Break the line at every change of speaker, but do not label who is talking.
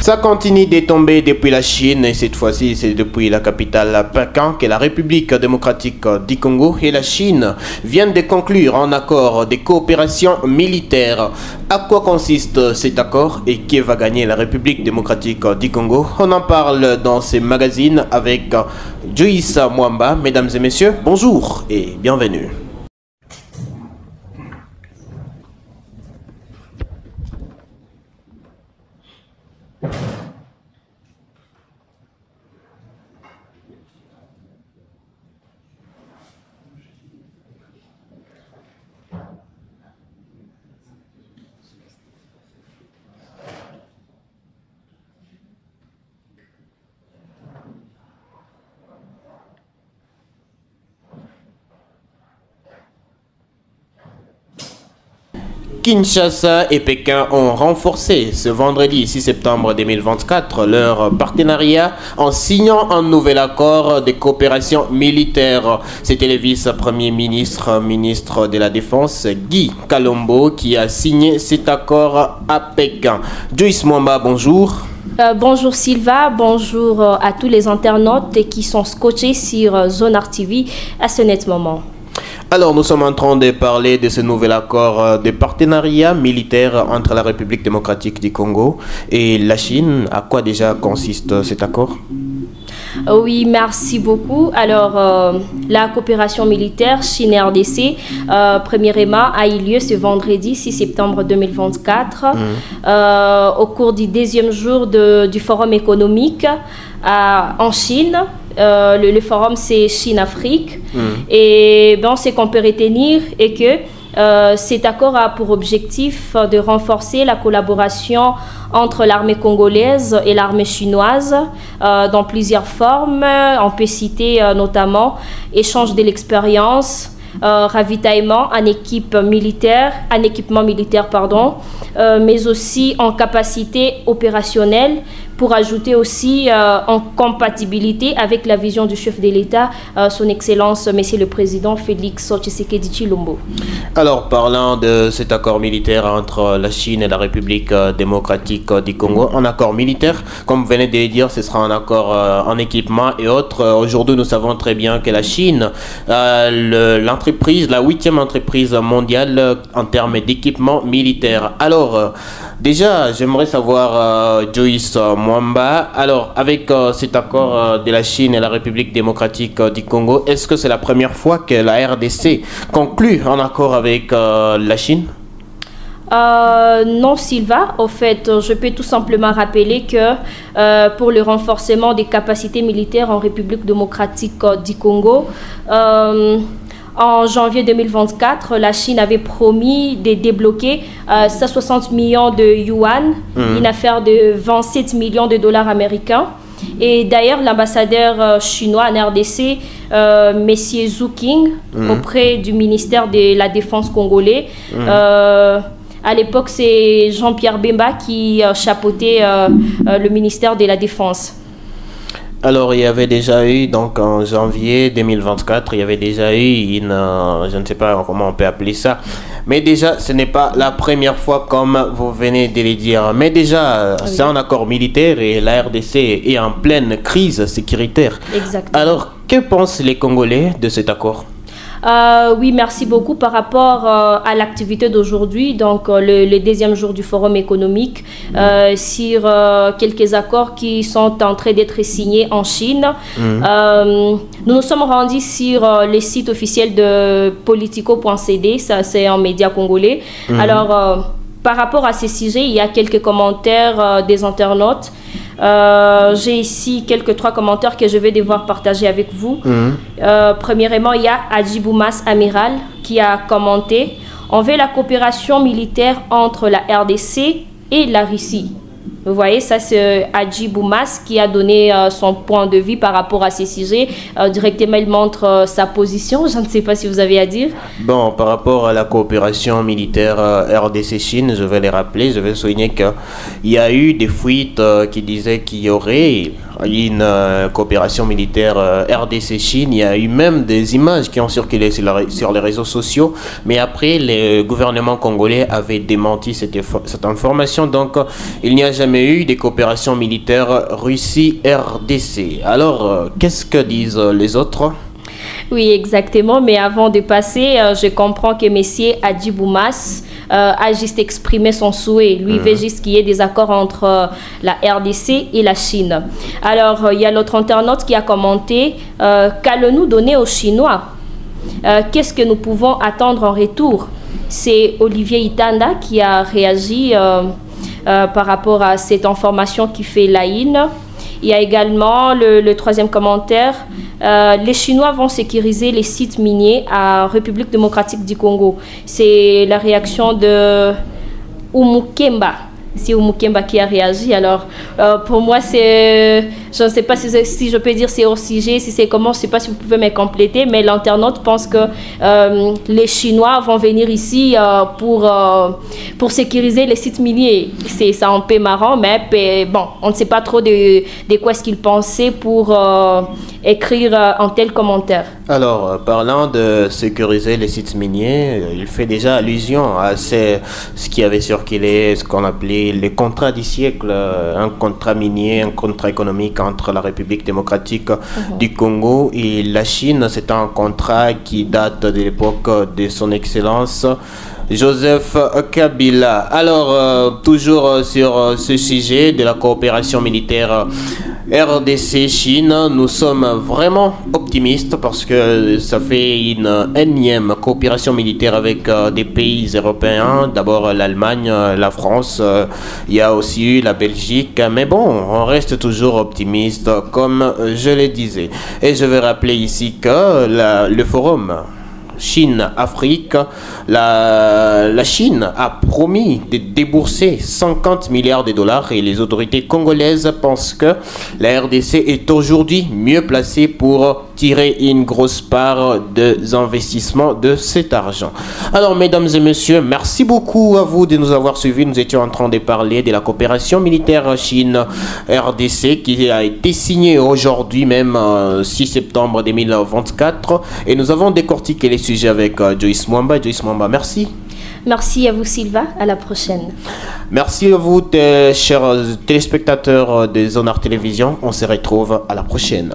Ça continue de tomber depuis la Chine et cette fois-ci c'est depuis la capitale Pékin que la République démocratique du Congo et la Chine viennent de conclure un accord de coopération militaire. À quoi consiste cet accord et qui va gagner la République démocratique du Congo? On en parle dans ces magazines avec Joyce Mwamba. Mesdames et messieurs, bonjour et bienvenue. Kinshasa et Pékin ont renforcé ce vendredi 6 septembre 2024 leur partenariat en signant un nouvel accord de coopération militaire. C'était le vice-premier ministre de la Défense, Guy Kalombo, qui a signé cet accord à Pékin. Joyce Mwamba, bonjour.
Bonjour Sylva, bonjour à tous les internautes qui sont scotchés sur Zonart TV à ce net moment.
Alors, nous sommes en train de parler de ce nouvel accord de partenariat militaire entre la République démocratique du Congo et la Chine. À quoi déjà consiste cet accord?
Oui, merci beaucoup. Alors, la coopération militaire Chine-RDC, premièrement, a eu lieu ce vendredi 6 septembre 2024 au cours du 10e jour du Forum économique en Chine. Le forum, c'est Chine-Afrique. Et bon, ce qu'on peut retenir est que cet accord a pour objectif de renforcer la collaboration entre l'armée congolaise et l'armée chinoise dans plusieurs formes. On peut citer notamment échange de l'expérience, ravitaillement en équipement militaire, mais aussi en capacité opérationnelle, pour ajouter aussi en compatibilité avec la vision du chef de l'État, son Excellence, Monsieur le Président Félix Tshisekedi Tshilombo.
Alors, parlant de cet accord militaire entre la Chine et la République démocratique du Congo, un accord militaire, comme vous venez de le dire, ce sera un accord en équipement et autres. Aujourd'hui, nous savons très bien que la Chine, l'entreprise, la 8e entreprise mondiale en termes d'équipement militaire. Alors, déjà, j'aimerais savoir, Joyce Mwamba, alors avec cet accord de la Chine et la République démocratique du Congo, est-ce que c'est la première fois que la RDC conclut un accord avec la Chine?
Non, Sylva. Au fait, je peux tout simplement rappeler que pour le renforcement des capacités militaires en République démocratique du Congo, en janvier 2024, la Chine avait promis de débloquer 160 millions de yuan, une affaire de 27 millions de dollars américains. Et d'ailleurs, l'ambassadeur chinois en RDC, Monsieur Zhu King, auprès du ministère de la Défense congolais, à l'époque, c'est Jean-Pierre Bemba qui chapeautait le ministère de la Défense.
Alors, il y avait déjà eu, donc en janvier 2024, il y avait déjà eu une, je ne sais pas comment on peut appeler ça, mais déjà, ce n'est pas la première fois comme vous venez de le dire. Mais déjà, c'est un accord militaire et la RDC est en pleine crise sécuritaire.
Exactement.
Alors, que pensent les Congolais de cet accord?
Oui, merci beaucoup. Par rapport à l'activité d'aujourd'hui, donc le 10e jour du forum économique, sur quelques accords qui sont en train d'être signés en Chine. Nous nous sommes rendus sur les sites officiels de politico.cd, ça c'est un média congolais. Alors, par rapport à ces sujets, il y a quelques commentaires des internautes. J'ai ici trois commentaires que je vais devoir partager avec vous. Premièrement, il y a Adjiboumas Amiral qui a commenté: on veut la coopération militaire entre la RDC et la Russie. Vous voyez, ça c'est Adjiboumas qui a donné son point de vue par rapport à ces sujets. Directement, il montre sa position. Je ne sais pas si vous avez à dire.
Bon, par rapport à la coopération militaire RDC-Chine, je vais les rappeler, je vais souligner qu'il y a eu des fuites qui disaient qu'il y aurait une coopération militaire RDC-Chine. Il y a eu même des images qui ont circulé sur les réseaux sociaux, mais après, le gouvernement congolais avait démenti cette information. Donc, il n'y a jamais jamais eu des coopérations militaires Russie-RDC. Alors, qu'est-ce que disent les autres?
Oui, exactement. Mais avant de passer, je comprends que M. Adjiboumas a juste exprimé son souhait. Lui, il veut juste qu'il y ait des accords entre la RDC et la Chine. Alors, il y a l'autre internaute qui a commenté qu'allons-nous donner aux Chinois? Qu'est-ce que nous pouvons attendre en retour? C'est Olivier Itanda qui a réagi par rapport à cette information qui fait la une. Il y a également le troisième commentaire. Les Chinois vont sécuriser les sites miniers à République démocratique du Congo. C'est la réaction de Umukemba. C'est Umukemba qui a réagi. Alors, pour moi, c'est... Je ne sais pas si je peux dire c'est hors sujet, si c'est comment, je ne sais pas si vous pouvez me compléter, mais l'internaute pense que les Chinois vont venir ici pour sécuriser les sites miniers. C'est un peu marrant, mais bon, on ne sait pas trop de quoi est-ce qu'ils pensaient pour écrire un tel commentaire.
Alors, parlant de sécuriser les sites miniers, il fait déjà allusion à ce qui avait circulé, ce qu'on appelait les contrats du siècle, un contrat minier, un contrat économique entre la République démocratique du Congo et la Chine. C'est un contrat qui date de l'époque de son excellence Joseph Kabila. Alors, toujours sur ce sujet de la coopération militaire RDC-Chine, nous sommes vraiment optimistes parce que ça fait une énième coopération militaire avec des pays européens. D'abord l'Allemagne, la France, il y a aussi eu la Belgique. Mais bon, on reste toujours optimiste, comme je le disais. Et je vais rappeler ici que le forum Chine-Afrique, la Chine a promis de débourser 50 milliards de dollars et les autorités congolaises pensent que la RDC est aujourd'hui mieux placée pour tirer une grosse part des investissements de cet argent. Alors, mesdames et messieurs, merci beaucoup à vous de nous avoir suivis. Nous étions en train de parler de la coopération militaire Chine-RDC qui a été signée aujourd'hui même 6 septembre 2024 et nous avons décortiqué les sujets avec Joyce Mwamba. Joyce Mwamba, merci.
Merci à vous, Sylvain. À la prochaine.
Merci à vous, chers téléspectateurs de Zonart Télévision. On se retrouve à la prochaine.